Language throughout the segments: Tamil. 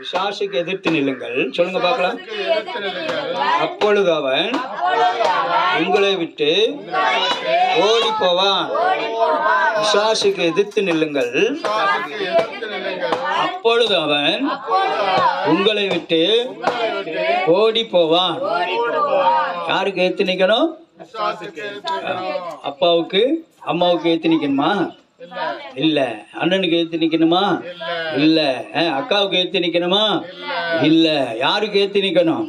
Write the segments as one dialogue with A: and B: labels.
A: பிசாசுக்கு எதிர்த்து நில்லுங்கள். சொல்லுங்க பார்க்கலாம். அப்பொழுது அவன் உங்களை விட்டு ஓடி போவான். பிசாசுக்கு எதிர்த்து நில்லுங்கள். அப்பொழுது அவன் உங்களை விட்டு ஓடி போவான். யாருக்கு எதிர்த்து நிக்கணும்? அப்பாவுக்கு அம்மாவுக்கு ஏத்து நிக்கணுமா? இல்ல. அண்ணனுக்கு ஏத்து நிக்கணுமா? இல்ல. அக்காவுக்கு ஏத்து நிக்கணுமா? இல்ல. யாருக்கு ஏத்து நிக்கணும்?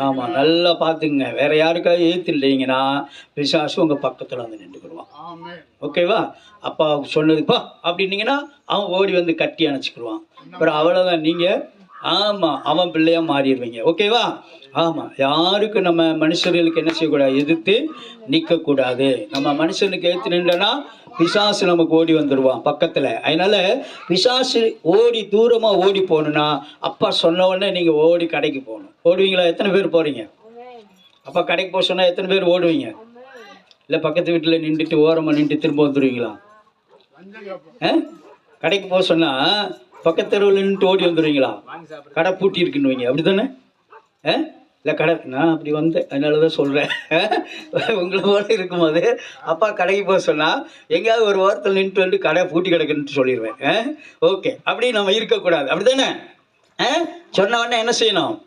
A: ஆமா, நல்லா பாத்துங்க. வேற யாருக்காவது ஏத்து இல்லைங்கன்னா பிசாசு உங்க பக்கத்துல வந்து நின்றுக்குருவான். ஓகேவா? அப்பாவுக்கு சொன்னதுப்பா அப்படின்னீங்கன்னா அவன் ஓடி வந்து கட்டி அணைச்சிக்கிடுவான். அப்புறம் அவ்வளவுதான், நீங்க ஆமா அவன் பிள்ளையா மாறிடுவீங்க. ஓகேவா? ஆமா, யாருக்கு நம்ம மனுஷர்களுக்கு என்ன செய்யக்கூடாது? எதிர்த்து நிக்க கூடாது. நம்ம மனுஷனுக்கு எதிர்த்து நின்றனா பிசாசு நமக்கு ஓடி வந்துடுவான் பக்கத்துல. அதனால பிசாசு ஓடி தூரமா ஓடி போகணும்னா அப்பா சொன்ன உடனே நீங்க ஓடி கடைக்கு போகணும். ஓடுவீங்களா? எத்தனை பேர் போறீங்க? அப்பா கடைக்கு போக சொன்னா எத்தனை பேர் ஓடுவீங்க? இல்ல பக்கத்து வீட்டுல நின்றுட்டு ஓரமா நின்று திரும்ப வந்துடுவீங்களா? கடைக்கு போக சொன்னா பக்கத்து தெருவில் நின்று ஓடி வந்துடுவீங்களா? கடை பூட்டி இருக்குன்னு வைங்க, அப்படித்தானே? இல்லை கடை நான் அப்படி வந்தேன், அதனாலதான் சொல்றேன். உங்களை போல இருக்கும்போது அப்பா கடைக்கு போக சொன்னா எங்கேயாவது ஒரு வாரத்தில் நின்று வந்து கடை பூட்டி கிடக்குன்னு சொல்லிடுவேன். ஓகே, அப்படி நம்ம இருக்கக்கூடாது, அப்படித்தானே? சொன்ன உடனே என்ன செய்யணும்?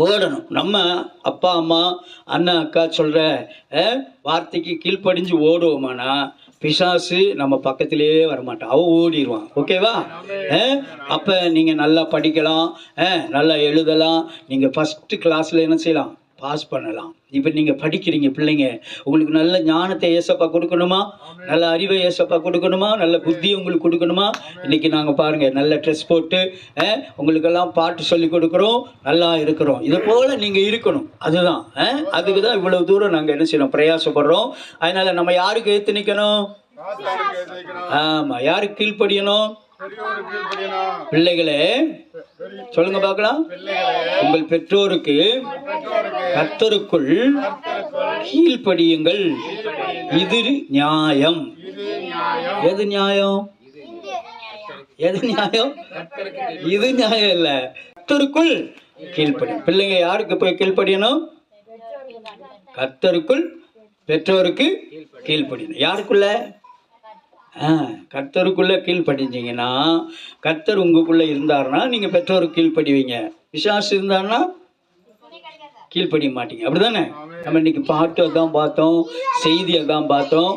A: ஓடணும். நம்ம அப்பா அம்மா அண்ணன் அக்கா சொல்ற வார்த்தைக்கு கீழ்ப்படிஞ்சு ஓடுவோமானா பிசாசு நம்ம பக்கத்திலேயே வரமாட்டான், அவன் ஓடிடுவான். ஓகேவா? அப்போ நீங்கள் நல்லா படிக்கலாம், நல்லா எழுதலாம், நீங்கள் ஃபஸ்ட்டு கிளாஸில் என்ன செய்யலாம்? பாஸ் பண்ணலாம். இப்போ நீங்கள் படிக்கிறீங்க, பிள்ளைங்க உங்களுக்கு நல்ல ஞானத்தை ஏசப்பா கொடுக்கணுமா? நல்ல அறிவை ஏசப்பா கொடுக்கணுமா? நல்ல புத்தியை உங்களுக்கு கொடுக்கணுமா? இன்னைக்கு நாங்கள் பாருங்கள் நல்ல ட்ரெஸ் போட்டு உங்களுக்கெல்லாம் பாட்டு சொல்லி கொடுக்குறோம், நல்லா இருக்கிறோம். இது போல் நீங்கள் இருக்கணும். அதுதான் அதுக்கு தான் இவ்வளவு தூரம் நாங்கள் என்ன செய்யணும்? பிரயாசப்படுறோம். அதனால் நம்ம யாருக்கு ஏற்று நிற்கணும்? ஆமாம், யாருக்கு கீழ்ப்படியணும்? பிள்ளைகளே சொல்லுங்க பார்க்கலாம். உங்கள் பெற்றோருக்கு கர்த்தருக்குள் கீழ்ப்படியுங்கள், இது நியாயம். எது நியாயம்? எது நியாயம்? இது நியாயம் இல்ல. கர்த்தருக்குள் கீழ்ப்படி. பிள்ளைங்க யாருக்கு போய் கீழ்ப்படியணும்? கர்த்தருக்குள் பெற்றோருக்கு கீழ்ப்படியணும். யாருக்குள்ள? கர்த்தருக்குள்ள கீழ்ப்படிஞ்சீங்கன்னா, கர்த்தர் உங்களுக்குள்ள இருந்தாருன்னா நீங்க பெற்றோருக்கு கீழ்ப்படிவீங்க. பிசாசு இருந்தாருன்னா கீழ்ப்படிய மாட்டீங்க, அப்படிதானே? நம்ம இன்னைக்கு பாட்டு அதான் பார்த்தோம், செய்தி அதான் பார்த்தோம்.